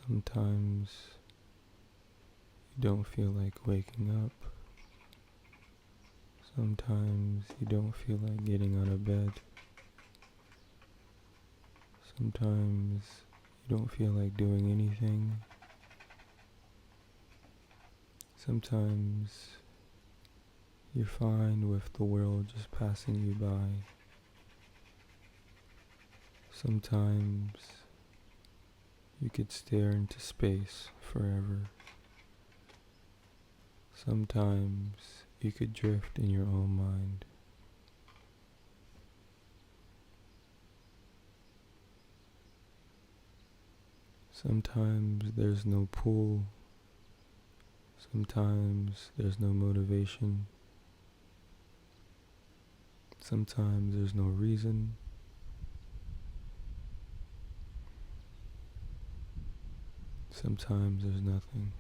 Sometimes you don't feel like waking up. Sometimes you don't feel like getting out of bed. Sometimes you don't feel like doing anything. Sometimes you're fine with the world just passing you by. Sometimes you could stare into space forever. Sometimes you could drift in your own mind. Sometimes there's no pull. Sometimes there's no motivation. Sometimes there's no reason. Sometimes there's nothing.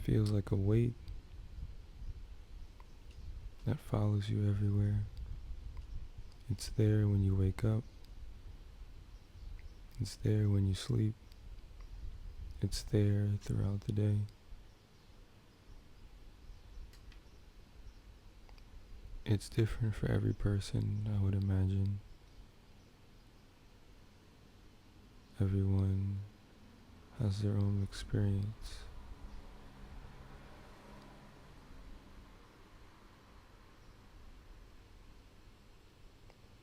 Feels like a weight that follows you everywhere. It's there when you wake up. It's there when you sleep. It's there throughout the day. It's different for every person, I would imagine. Everyone has their own experience.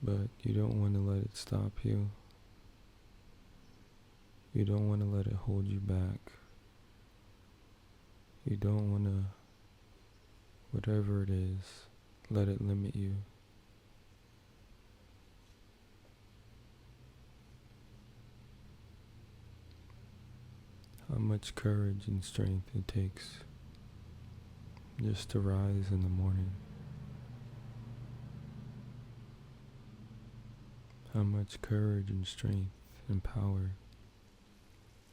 But you don't want to let it stop you. You don't want to let it hold you back. You don't want to, whatever it is, let it limit you. How much courage and strength it takes just to rise in the morning. How much courage and strength and power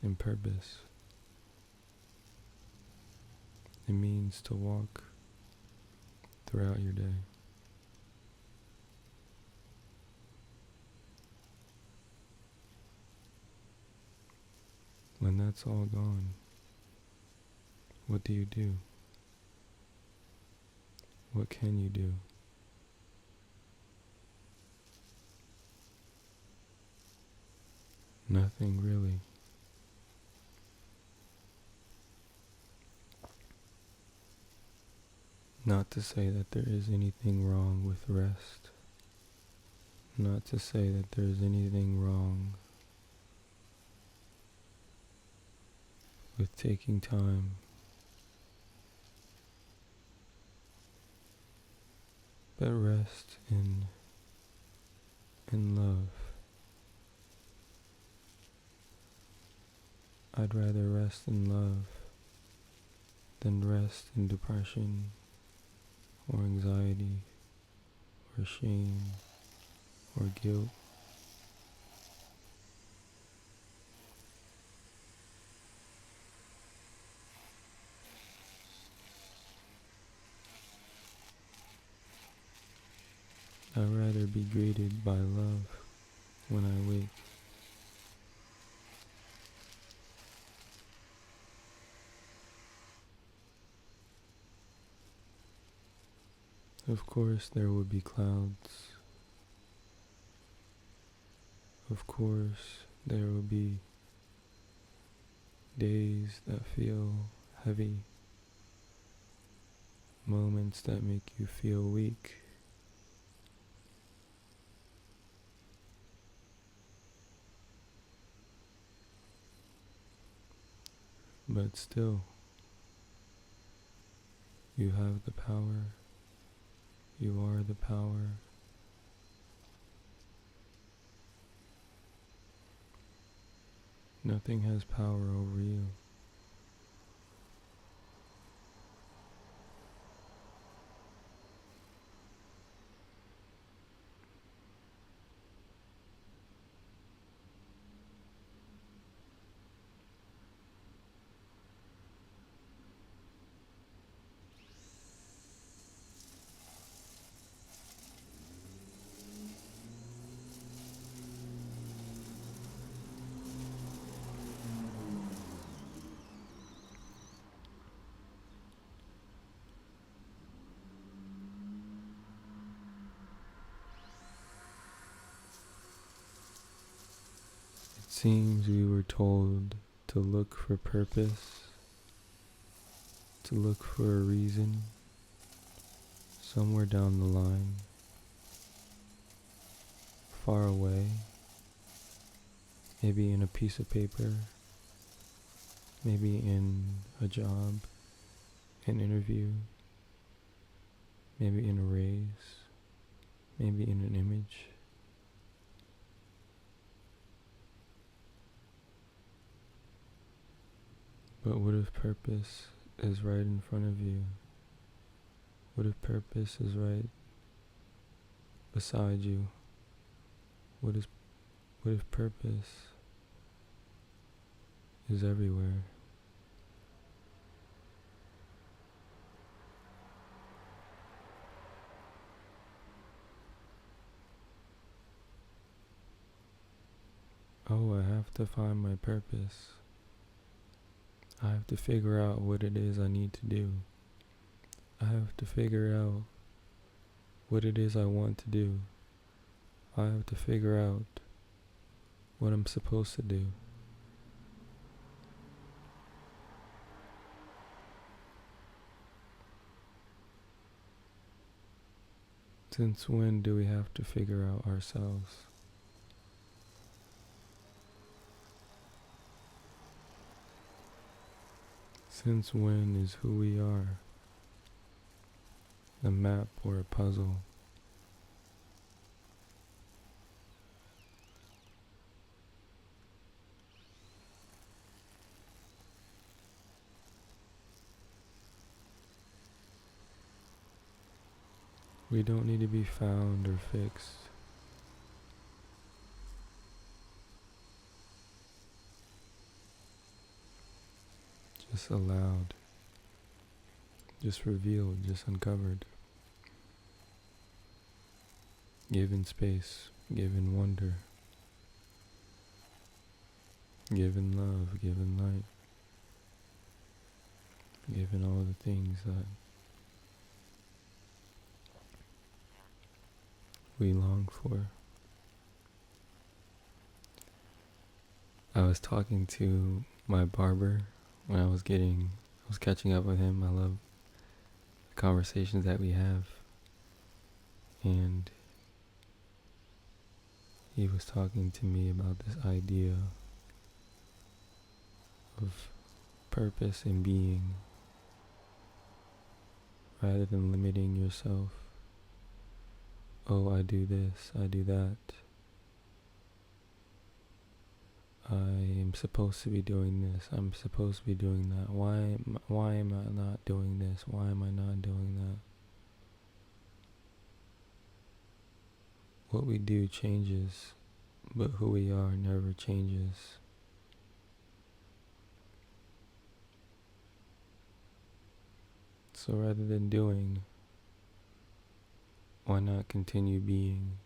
and purpose it means to walk throughout your day. When that's all gone, what do you do? What can you do? Nothing really. Not to say that there is anything wrong with rest. Not to say that there is anything wrong with taking time but rest in love. I'd rather rest in love than rest in depression or anxiety or shame or guilt. I'd rather be greeted by love when I wake. Of course there would be clouds. Of course there will be days that feel heavy, moments that make you feel weak. But still, you have the power. You are the power. Nothing has power over you. seems we were told to look for purpose, to look for a reason, somewhere down the line, far away, maybe in a piece of paper, maybe in a job, an interview, maybe in a raise, maybe in an image. But what if purpose is right in front of you? What if purpose is right beside you? What if purpose is everywhere? Oh, I have to find my purpose. I have to figure out what it is I need to do. I have to figure out what it is I want to do. I have to figure out what I'm supposed to do. Since when do we have to figure out ourselves? Since when is who we are a map or a puzzle? We don't need to be found or fixed. Just allowed, just revealed, just uncovered. Given space, given wonder, given love, given light, given all the things that we long for. I was talking to my barber when I was catching up with him. I love the conversations that we have. And he was talking to me about this idea of purpose and being, rather than limiting yourself. Oh, I do this, I do that. I am supposed to be doing this, I'm supposed to be doing that. Why am I not doing this? Why am I not doing that? What we do changes, but who we are never changes. So rather than doing, why not continue being?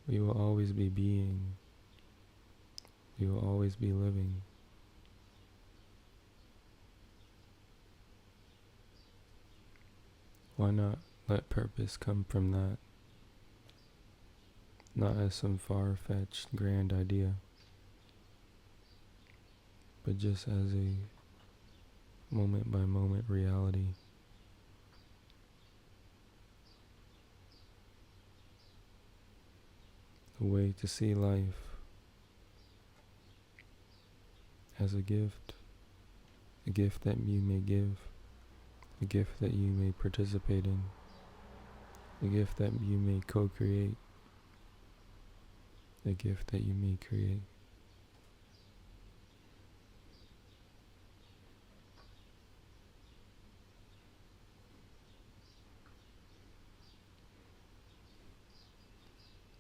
We will always be being. We will always be living. Why not let purpose come from that? Not as some far-fetched grand idea, but just as a moment-by-moment reality. A way to see life as a gift that you may give, a gift that you may participate in, a gift that you may co-create, a gift that you may create.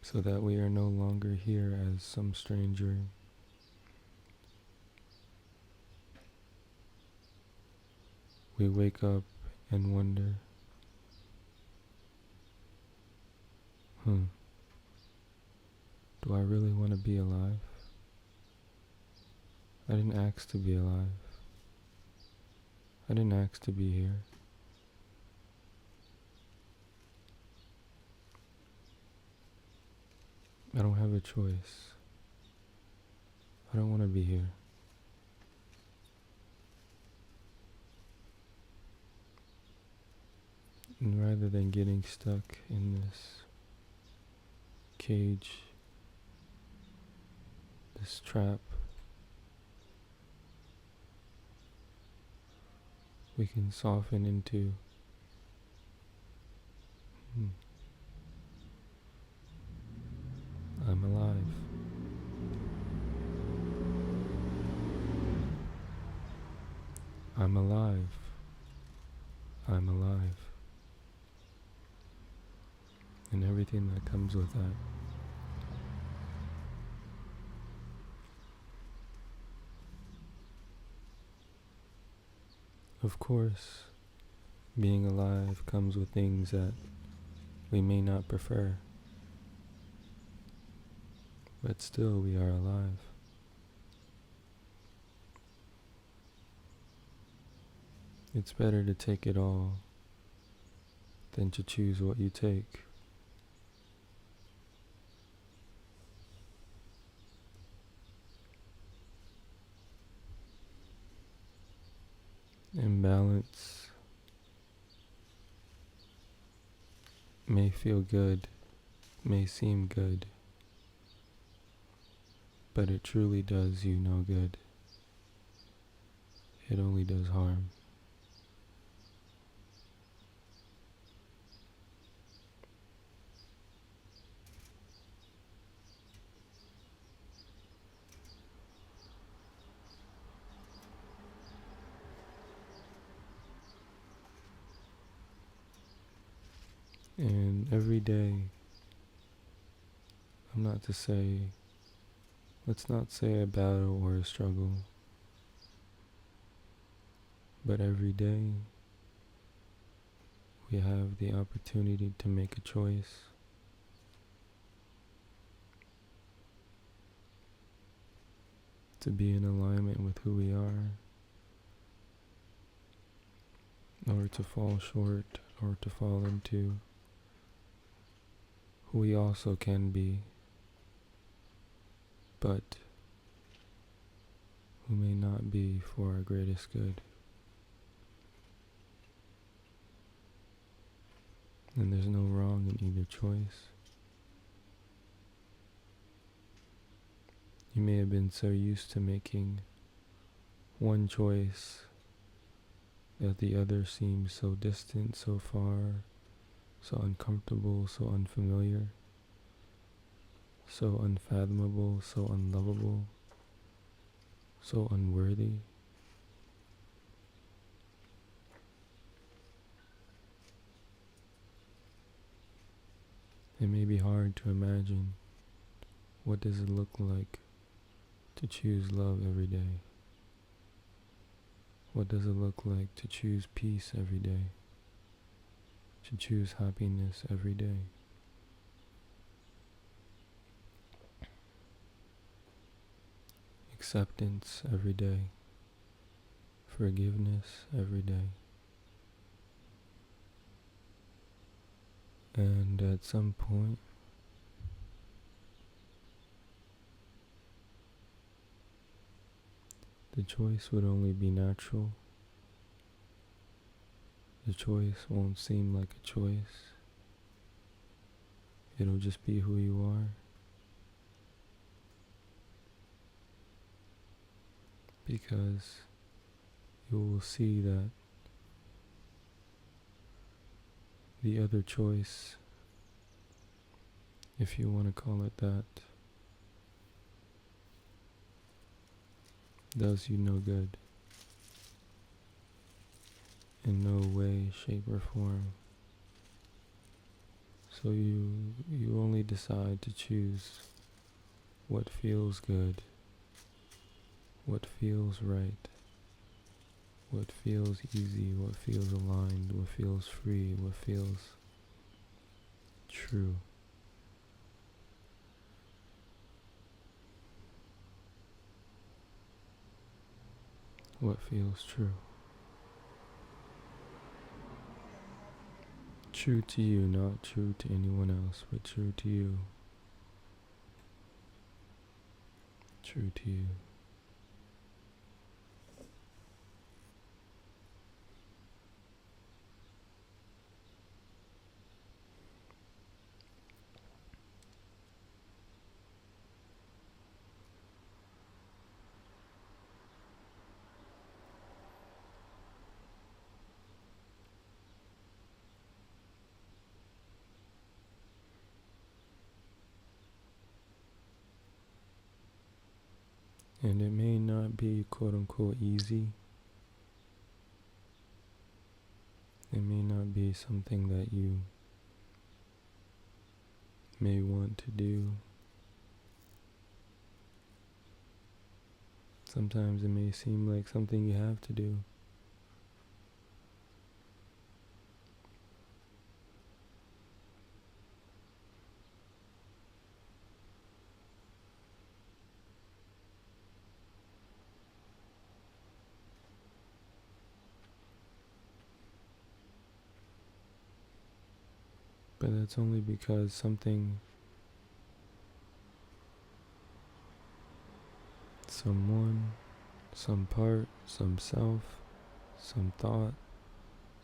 So that we are no longer here as some stranger. We wake up and wonder, do I really want to be alive? I didn't ask to be alive. I didn't ask to be here. I don't have a choice. I don't want to be here. And rather than getting stuck in this cage, this trap, we can soften into I'm alive. I'm alive. I'm alive. And everything that comes with that. Of course, being alive comes with things that we may not prefer, but still we are alive. It's better to take it all than to choose what you take. Imbalance may feel good, may seem good, but it truly does you no good. It only does harm. And every day, let's not say a battle or a struggle, but every day we have the opportunity to make a choice. To be in alignment with who we are, or to fall short, or to fall into who we also can be, but who may not be for our greatest good. And there's no wrong in either choice. You may have been so used to making one choice that the other seems so distant, so far, so uncomfortable, so unfamiliar, so unfathomable, so unlovable, so unworthy. It may be hard to imagine what does it look like to choose love every day. What does it look like to choose peace every day? To choose happiness every day? Acceptance every day. Forgiveness every day. And at some point, the choice would only be natural. The choice won't seem like a choice. It'll just be who you are. Because you will see that the other choice, if you want to call it that, does you no good. In no way, shape, or form. So you only decide to choose what feels good, what feels right, what feels easy, what feels aligned, what feels free, what feels true. What feels true. True to you, not true to anyone else, but true to you. true to you. And it may not be quote unquote easy. It may not be something that you may want to do. Sometimes it may seem like something you have to do. But that's only because something, someone, some part, some self, some thought,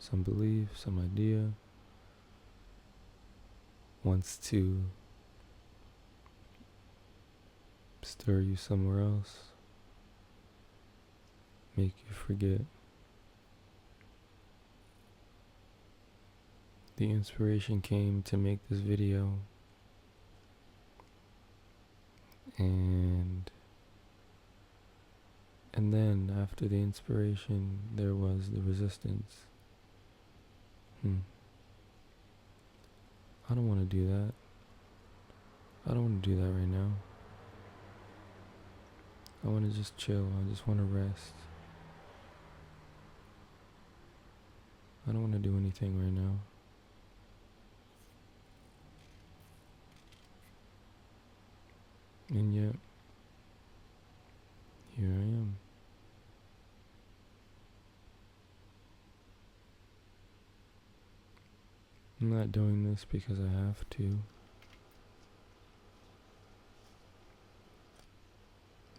some belief, some idea wants to stir you somewhere else, make you forget. The inspiration came to make this video, and then after the inspiration there was the resistance. I don't want to do that. I don't want to do that right now. I want to just chill. I just want to rest. I don't want to do anything right now. And yet, here I am. I'm not doing this because I have to.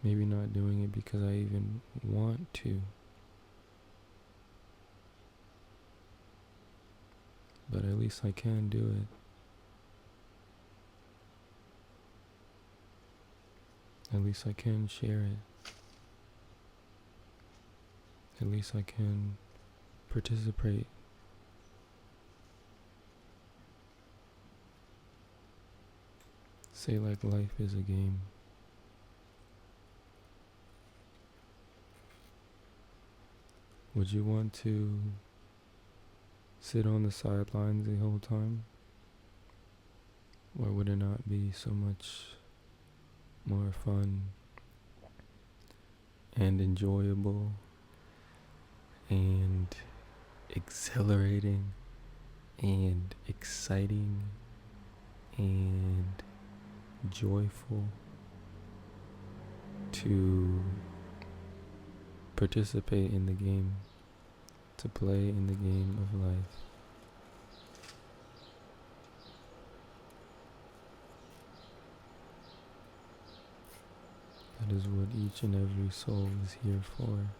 Maybe not doing it because I even want to. But at least I can do it. At least I can share it. At least I can participate. Say like life is a game. Would you want to sit on the sidelines the whole time? Or would it not be so much more fun and enjoyable and exhilarating and exciting and joyful to participate in the game, to play in the game of life? That is what each and every soul is here for.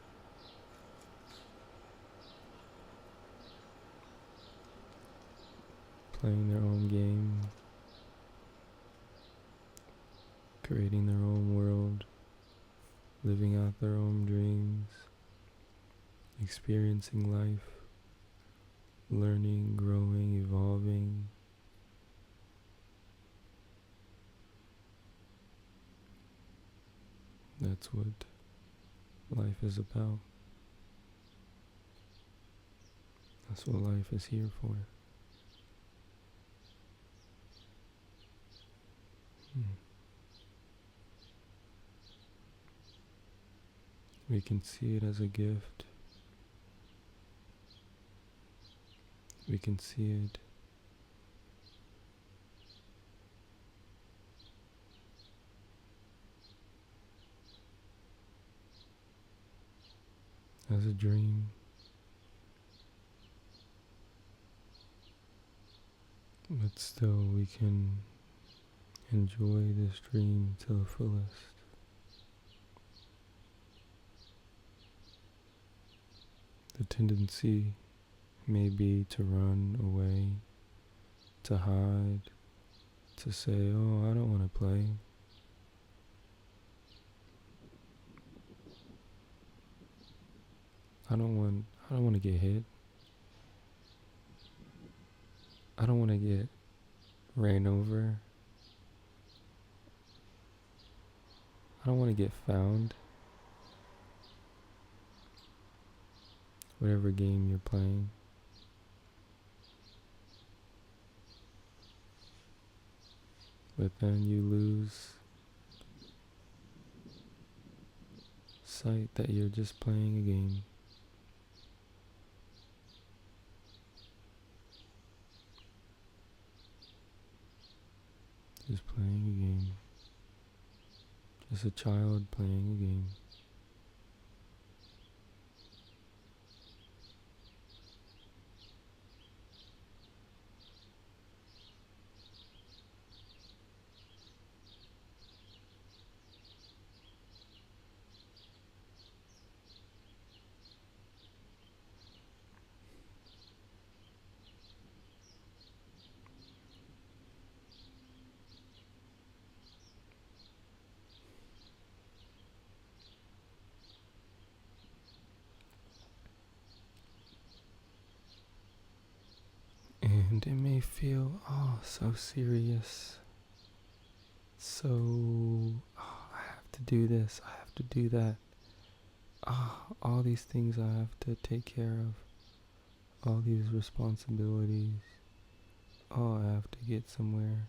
Playing their own game, creating their own world, living out their own dreams, experiencing life, learning, growing, evolving. That's what life is about. That's what life is here for. We can see it as a gift. We can see it as a dream. But still we can enjoy this dream to the fullest. The tendency may be to run away, to hide, to say, oh, I don't want to play. I don't want to get hit. I don't want to get ran over. I don't want to get found. Whatever game you're playing. But then you lose sight that you're just playing a game. Just playing a game. Just a child playing a game. And it may feel, so serious. So, I have to do this, I have to do that. All these things I have to take care of. All these responsibilities. I have to get somewhere.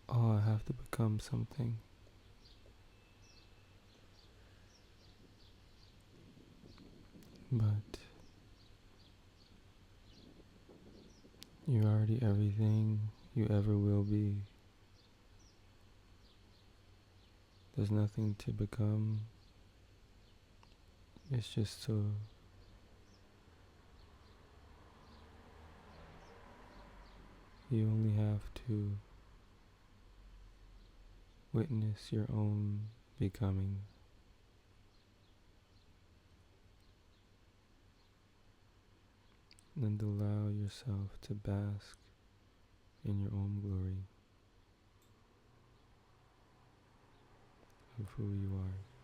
I have to become something. But you're already everything you ever will be. There's nothing to become. It's just so you only have to witness your own becoming. And allow yourself to bask in your own glory of who you are.